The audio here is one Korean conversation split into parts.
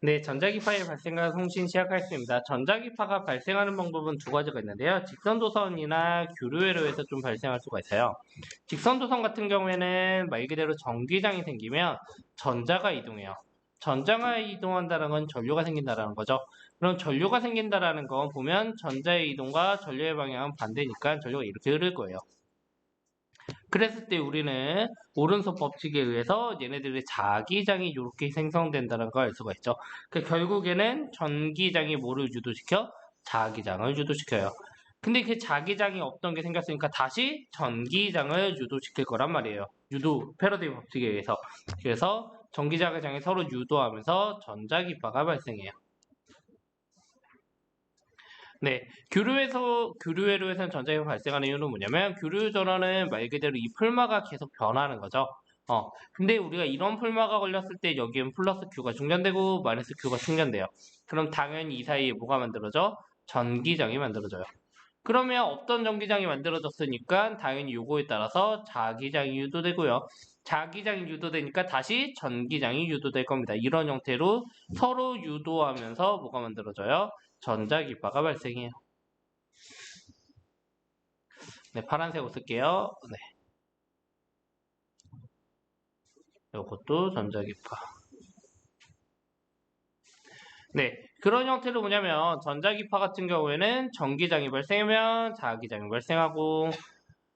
네, 전자기파의 발생과 송신 시작하겠습니다. 전자기파가 발생하는 방법은 두 가지가 있는데요. 직선도선이나 교류회로에서 좀 발생할 수가 있어요. 직선도선 같은 경우에는 말 그대로 전기장이 생기면 전자가 이동해요. 전자가 이동한다는 건 전류가 생긴다는 거죠. 그럼 전류가 생긴다는 건 보면 전자의 이동과 전류의 방향은 반대니까 전류가 이렇게 흐를 거예요. 그랬을 때 우리는 오른손 법칙에 의해서 얘네들의 자기장이 이렇게 생성된다는 걸 알 수가 있죠. 결국에는 전기장이 뭐를 유도시켜? 자기장을 유도시켜요. 근데 그 자기장이 없던 게 생겼으니까 다시 전기장을 유도시킬 거란 말이에요. 패러데이 법칙에 의해서. 그래서 전기자기장이 서로 유도하면서 전자기파가 발생해요. 네, 교류회로에서는 전자기파 발생하는 이유는 뭐냐면, 교류 전원은 말 그대로 이 풀마가 계속 변하는 거죠. 근데 우리가 이런 풀마가 걸렸을 때 여기엔 플러스 Q가 충전되고 마이너스 Q가 충전돼요. 그럼 당연히 이 사이에 뭐가 만들어져? 전기장이 만들어져요. 그러면 없던 전기장이 만들어졌으니까 당연히 요거에 따라서 자기장이 유도되고요. 자기장이 유도되니까 다시 전기장이 유도될 겁니다. 이런 형태로 서로 유도하면서 뭐가 만들어져요? 전자기파가 발생해요. 네, 파란색으로 쓸게요. 네, 이것도 전자기파. 네, 그런 형태로 뭐냐면 전자기파 같은 경우에는 전기장이 발생하면 자기장이 발생하고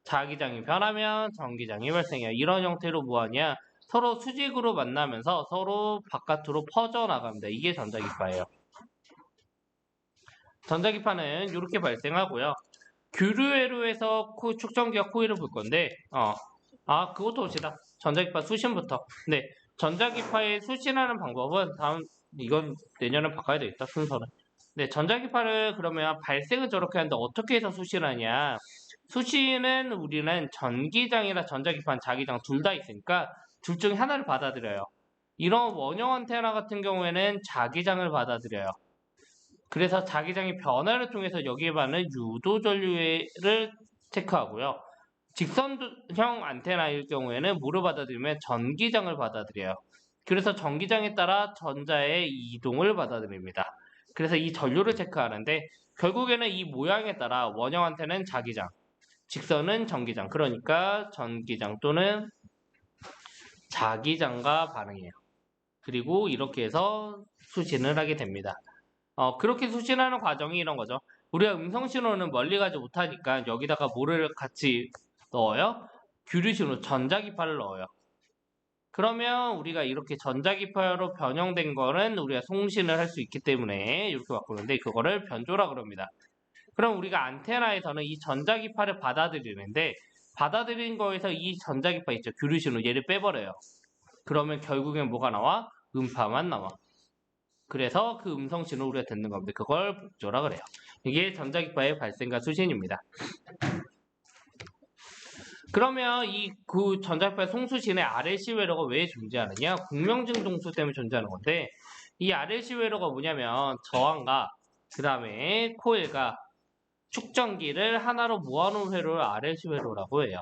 자기장이 변하면 전기장이 발생해요. 이런 형태로 뭐하냐? 서로 수직으로 만나면서 서로 바깥으로 퍼져나갑니다. 이게 전자기파예요. 전자기파는 이렇게 발생하고요. 교류회로에서 축전기와 코일을 볼 건데, 그것도 봅시다. 전자기파 수신부터. 네, 전자기파의 수신하는 방법은 이건 내년에 바꿔야 되겠다, 순서는. 네, 전자기파를 그러면 발생은 저렇게 하는데 어떻게 해서 수신하냐? 수신은 우리는 전기장이나 전자기판, 자기장 둘 다 있으니까 둘 중에 하나를 받아들여요. 이런 원형 안테나 같은 경우에는 자기장을 받아들여요. 그래서 자기장의 변화를 통해서 여기에 받는 유도 전류를 체크하고요. 직선형 안테나일 경우에는 뭐를 받아들이면 전기장을 받아들여요. 그래서 전기장에 따라 전자의 이동을 받아들입니다. 그래서 이 전류를 체크하는데 결국에는 이 모양에 따라 원형 안테나는 자기장, 직선은 전기장. 그러니까 전기장 또는 자기장과 반응해요. 그리고 이렇게 해서 수신을 하게 됩니다. 그렇게 수신하는 과정이 이런 거죠. 우리가 음성 신호는 멀리 가지 못하니까 여기다가 뭐를 같이 넣어요? 규류 신호, 전자기파를 넣어요. 그러면 우리가 이렇게 전자기파로 변형된 거는 우리가 송신을 할 수 있기 때문에 이렇게 바꾸는데 그거를 변조라 그럽니다. 그럼 우리가 안테나에서는 이 전자기파를 받아들이는데 받아들인 거에서 이 전자기파 있죠. 규류 신호 얘를 빼버려요. 그러면 결국엔 뭐가 나와? 음파만 나와. 그래서 그 음성 신호 우리가 듣는 겁니다. 그걸 복조라 그래요. 이게 전자기파의 발생과 수신입니다. 그러면 그 전자기파의 송수신에 RLC 회로가 왜 존재하느냐? 공명증 동수 때문에 존재하는 건데 이 RLC 회로가 뭐냐면 저항과 그 다음에 코일과 축전기를 하나로 모아놓은 회로를 RLC 회로라고 해요.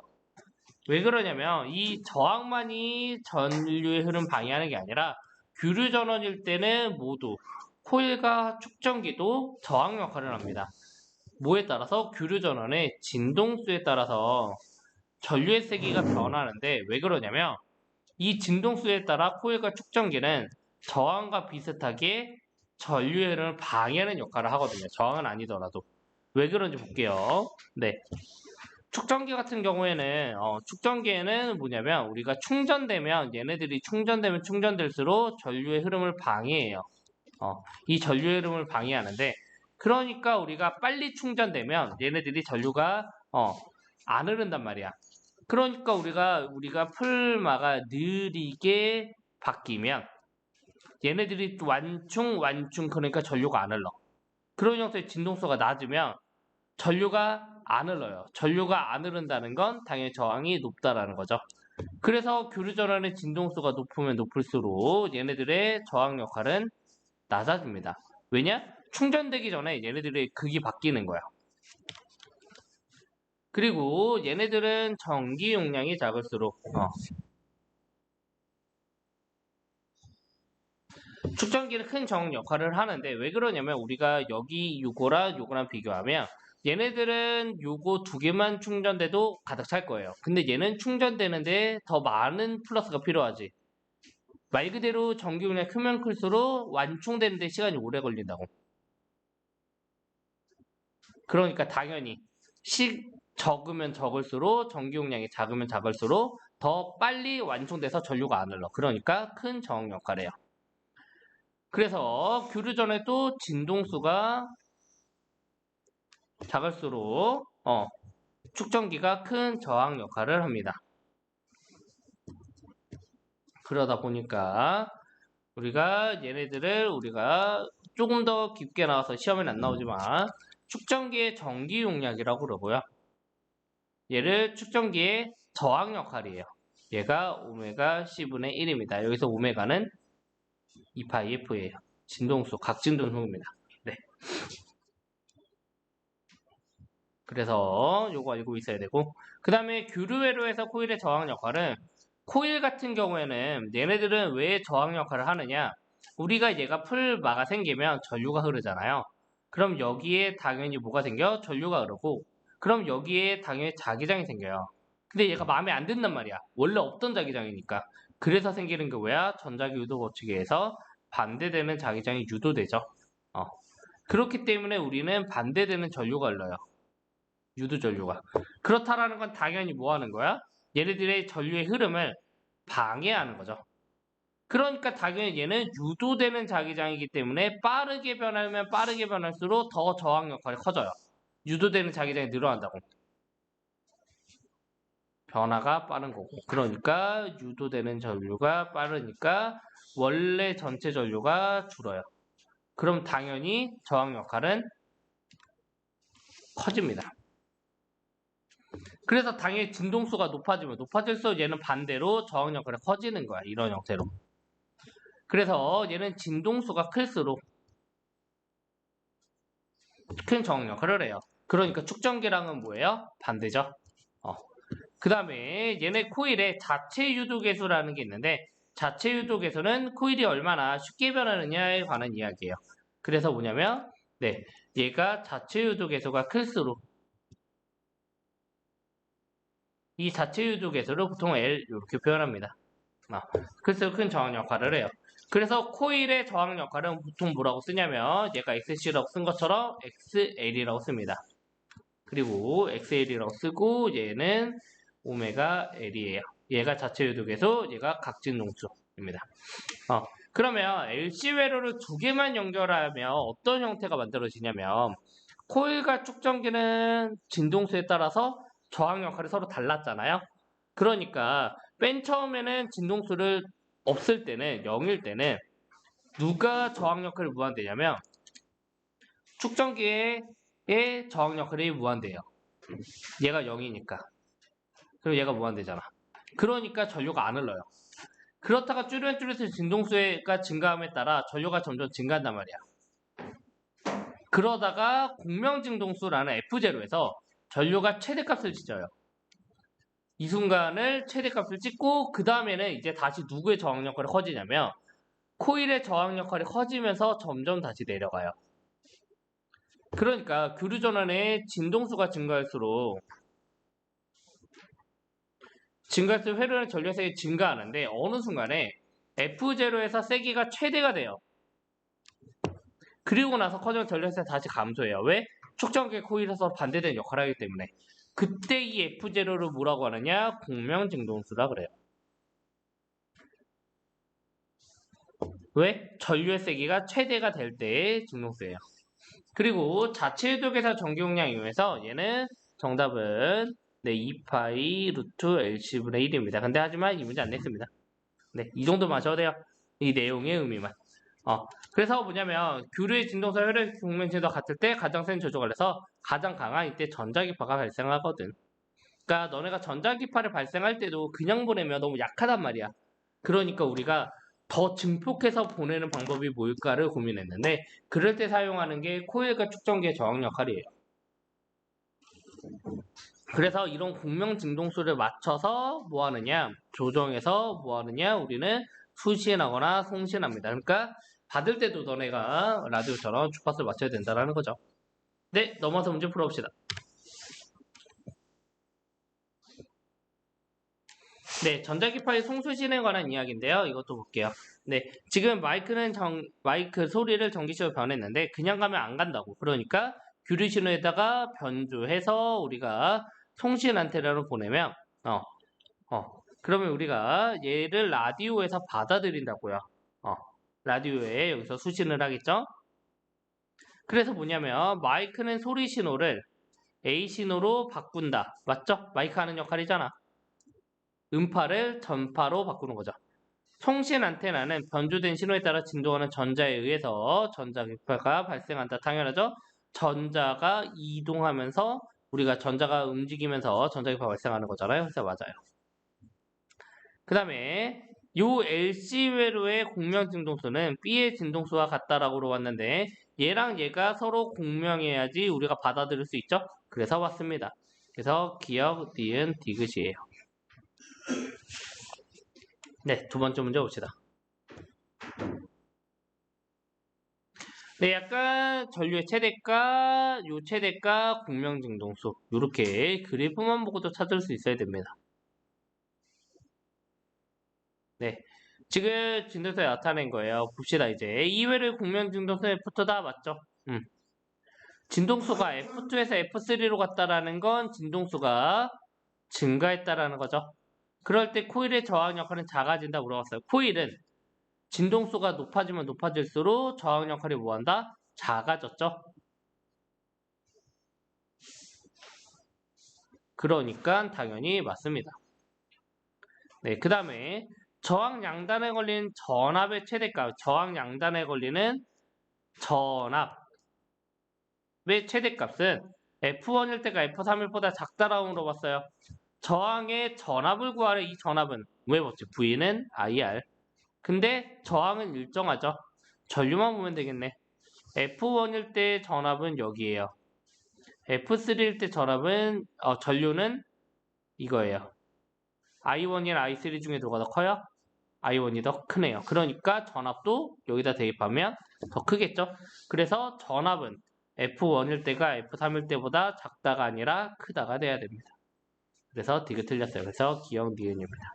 왜 그러냐면 이 저항만이 전류의 흐름 방해하는 게 아니라 규류 전원일 때는 모두 코일과 축전기도 저항 역할을 합니다. 뭐에 따라서 규류 전원의 진동수에 따라서 전류의 세기가 변하는데 왜 그러냐면 이 진동수에 따라 코일과 축전기는 저항과 비슷하게 전류의 흐름을 방해하는 역할을 하거든요. 저항은 아니더라도. 왜 그런지 볼게요. 네. 축전기 같은 경우에는 축전기에는 뭐냐면 우리가 충전되면 얘네들이 충전되면 충전될수록 전류의 흐름을 방해해요. 이 전류의 흐름을 방해하는데 그러니까 우리가 빨리 충전되면 얘네들이 전류가 안 흐른단 말이야. 그러니까 우리가 풀마가 느리게 바뀌면 얘네들이 완충 그러니까 전류가 안 흘러. 그런 형태의 진동수가 낮으면 전류가 안 흘러요. 전류가 안 흐른다는 건 당연히 저항이 높다라는 거죠. 그래서 교류전원의 진동수가 높으면 높을수록 얘네들의 저항 역할은 낮아집니다. 왜냐? 충전되기 전에 얘네들의 극이 바뀌는 거야. 그리고 얘네들은 전기 용량이 작을수록 축전기는 큰 저항 역할을 하는데 왜 그러냐면 우리가 여기 요거랑 비교하면 얘네들은 요거 두 개만 충전돼도 가득 찰 거예요. 근데 얘는 충전되는데 더 많은 플러스가 필요하지. 말 그대로 전기용량이 크면 클수록 완충되는데 시간이 오래 걸린다고. 그러니까 당연히 적으면 적을수록 전기용량이 작으면 작을수록 더 빨리 완충돼서 전류가 안 흘러. 그러니까 큰 저항 역할을 해요. 그래서 교류전에도 진동수가 작을수록 축전기가 큰 저항 역할을 합니다. 그러다 보니까 우리가 조금 더 깊게 나와서 시험에는 안 나오지만 축전기의 전기 용량이라고 그러고요. 얘를 축전기의 저항 역할이에요. 얘가 오메가 C분의 1입니다. 여기서 오메가는 2파이F예요. 진동수, 각진동수입니다. 네. 그래서 요거 알고 있어야 되고 그 다음에 교류회로에서 코일의 저항 역할은 코일 같은 경우에는 얘네들은 왜 저항 역할을 하느냐 우리가 얘가 풀마가 생기면 전류가 흐르잖아요. 그럼 여기에 당연히 뭐가 생겨? 전류가 흐르고 그럼 여기에 당연히 자기장이 생겨요. 근데 얘가 마음에 안 든단 말이야. 원래 없던 자기장이니까. 그래서 생기는 게 뭐야? 전자기 유도 법칙에서 반대되는 자기장이 유도되죠. 그렇기 때문에 우리는 반대되는 전류가 흘러요. 유도전류가. 그렇다라는 건 당연히 뭐 하는 거야? 얘네들의 전류의 흐름을 방해하는 거죠. 그러니까 당연히 얘는 유도되는 자기장이기 때문에 빠르게 변하면 빠르게 변할수록 더 저항 역할이 커져요. 유도되는 자기장이 늘어난다고. 변화가 빠른 거고. 그러니까 유도되는 전류가 빠르니까 원래 전체 전류가 줄어요. 그럼 당연히 저항 역할은 커집니다. 그래서 당연히 진동수가 높아지면 높아질수록 얘는 반대로 저항 역할이 커지는 거야. 이런 형태로. 그래서 얘는 진동수가 클수록 큰 저항 역할을 해요. 그러니까 축전기랑은 뭐예요? 반대죠. 그 다음에 얘네 코일에 자체 유도계수라는 게 있는데 자체 유도계수는 코일이 얼마나 쉽게 변하느냐에 관한 이야기예요. 그래서 뭐냐면 얘가 자체 유도계수가 클수록 이 자체 유도계수를 보통 L 이렇게 표현합니다. 클수록 큰 저항 역할을 해요. 그래서 코일의 저항 역할은 보통 뭐라고 쓰냐면 얘가 XC라고 쓴 것처럼 XL이라고 씁니다. 그리고 XL이라고 쓰고 얘는 오메가 L이에요. 얘가 자체 유도계수, 얘가 각진동수입니다. 그러면 LC 회로를 두 개만 연결하면 어떤 형태가 만들어지냐면 코일과 축전기는 진동수에 따라서 저항 역할이 서로 달랐잖아요. 그러니까 맨 처음에는 진동수를 없을 때는 0일 때는 누가 저항 역할이 무한되냐면 축전기의 저항 역할이 무한돼요. 얘가 0이니까. 그리고 얘가 무한되잖아. 그러니까 전류가 안 흘러요. 그렇다가 쭈뼛쭈뼛 진동수가 증가함에 따라 전류가 점점 증가한단 말이야. 그러다가 공명진동수라는 F0에서 전류가 최대값을 찍어요. 이 순간을 최대값을 찍고 그 다음에는 이제 다시 누구의 저항 역할이 커지냐면 코일의 저항 역할이 커지면서 점점 다시 내려가요. 그러니까 교류전원의 진동수가 증가할수록 회로의 전류색이 증가하는데 어느 순간에 F0에서 세기가 최대가 돼요. 그리고 나서 커지는 전류색이 다시 감소해요. 왜? 축전기 코일에서 반대되는 역할을 하기 때문에. 그때 이 F0를 뭐라고 하느냐? 공명진동수라 그래요. 왜? 전류의 세기가 최대가 될 때의 진동수예요. 그리고 자체 유도계사 전기용량 이용해서 얘는 정답은 2파이 루트 LC분의 1입니다. 근데 하지만 이 문제 안 냈습니다. 이 정도만 하셔도 돼요. 이 내용의 의미만. 그래서 뭐냐면 교류의 진동수와 혈액 공명진도 같을 때 가장 센 조종을 해서 가장 강한 이때 전자기파가 발생하거든. 그러니까 너네가 전자기파를 발생할 때도 그냥 보내면 너무 약하단 말이야. 그러니까 우리가 더 증폭해서 보내는 방법이 뭘까를 고민했는데 그럴 때 사용하는 게 코일과 축전기의 저항 역할이에요. 그래서 이런 공명진동수를 맞춰서 뭐하느냐 조정해서 뭐하느냐 우리는 수신하거나 송신합니다. 그러니까 받을 때도 너네가 라디오처럼 주파수를 맞춰야 된다는 거죠. 네, 넘어서 문제 풀어봅시다. 네, 전자기파의 송수신에 관한 이야기인데요. 이것도 볼게요. 네, 지금 마이크 소리를 전기식으로 변했는데 그냥 가면 안 간다고. 그러니까 규律신호에다가 변조해서 우리가 송신 안테나로 보내면 그러면 우리가 얘를 라디오에서 받아들인다고요. 라디오에 여기서 수신을 하겠죠? 그래서 뭐냐면 마이크는 소리 신호를 A 신호로 바꾼다. 맞죠? 마이크 하는 역할이잖아. 음파를 전파로 바꾸는 거죠. 송신 안테나는 변조된 신호에 따라 진동하는 전자에 의해서 전자기파가 발생한다. 당연하죠? 전자가 이동하면서 우리가 전자가 움직이면서 전자기파가 발생하는 거잖아요. 그래서 맞아요. 그 다음에 요 LC 회로의 공명 진동수는 B의 진동수와 같다라고 왔는데 얘랑 얘가 서로 공명해야지 우리가 받아들일 수 있죠? 그래서 왔습니다. 그래서 기억, 니은, 디귿이에요. 네, 두 번째 문제 봅시다. 네, 약간 전류의 최대가, 요 최대가, 공명진동수 이렇게 그래프만 보고도 찾을 수 있어야 됩니다. 네, 지금 진동수에 나타낸 거예요. 봅시다 이제. 이외의 공명진동수는 F2다 맞죠? 진동수가 F2에서 F3로 갔다라는 건 진동수가 증가했다라는 거죠. 그럴 때 코일의 저항 역할은 작아진다 물어봤어요. 코일은 진동수가 높아지면 높아질수록 저항 역할이 뭐한다? 작아졌죠. 그러니까 당연히 맞습니다. 네, 그 다음에 저항 양단에 걸린 전압의 최대값, 저항 양단에 걸리는 전압의 최대값은 F1일 때가 F3일 보다 작다라고 물어봤어요. 저항의 전압을 구하래. 이 전압은 왜 봤지? V는 IR. 근데 저항은 일정하죠. 전류만 보면 되겠네. F1일 때 전압은 여기에요. F3일 때 전류는 이거예요. I1이랑 I3 중에 누가 더 커요? I1이 더 크네요. 그러니까 전압도 여기다 대입하면 더 크겠죠? 그래서 전압은 F1일 때가 F3일 때보다 작다가 아니라 크다가 돼야 됩니다. 그래서 디귿 틀렸어요. 그래서 기억 니은입니다.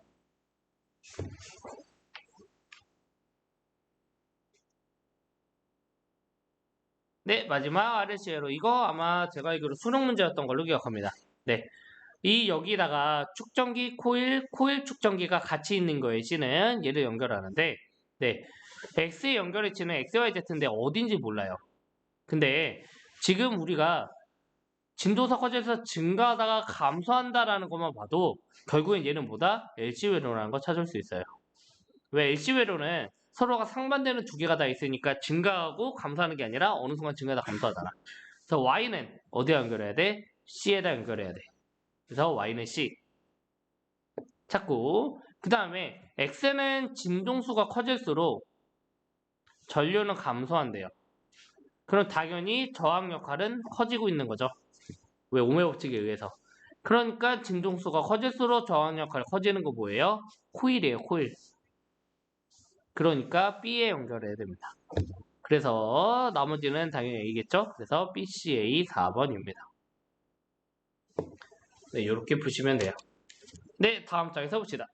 네, 마지막 RC로 이거 아마 제가 알기로 수능 문제였던 걸로 기억합니다. 네, 이 여기다가 축전기, 코일 축전기가 같이 있는 거에 C는 얘를 연결하는데 네, X에 연결해 C는 XYZ인데 어딘지 몰라요. 근데 지금 우리가 진도사 커져서 증가하다가 감소한다라는 것만 봐도 결국엔 얘는 뭐다? LC 회로라는 거 찾을 수 있어요. 왜 LC 회로는 서로가 상반되는 두 개가 다 있으니까 증가하고 감소하는 게 아니라 어느 순간 증가하다 감소하잖아. 그래서 Y는 어디에 연결해야 돼? C에다 연결해야 돼. 그래서 Y는 C 찾고 그 다음에 X는 진동수가 커질수록 전류는 감소한대요. 그럼 당연히 저항 역할은 커지고 있는 거죠. 왜? 오메 법칙에 의해서. 그러니까 진동수가 커질수록 저항 역할이 커지는 거 뭐예요? 코일이에요, 코일. 그러니까 B에 연결해야 됩니다. 그래서 나머지는 당연히 A겠죠? 그래서 BCA 4번입니다. 네, 이렇게 푸시면 돼요. 네, 다음 장에서 봅시다.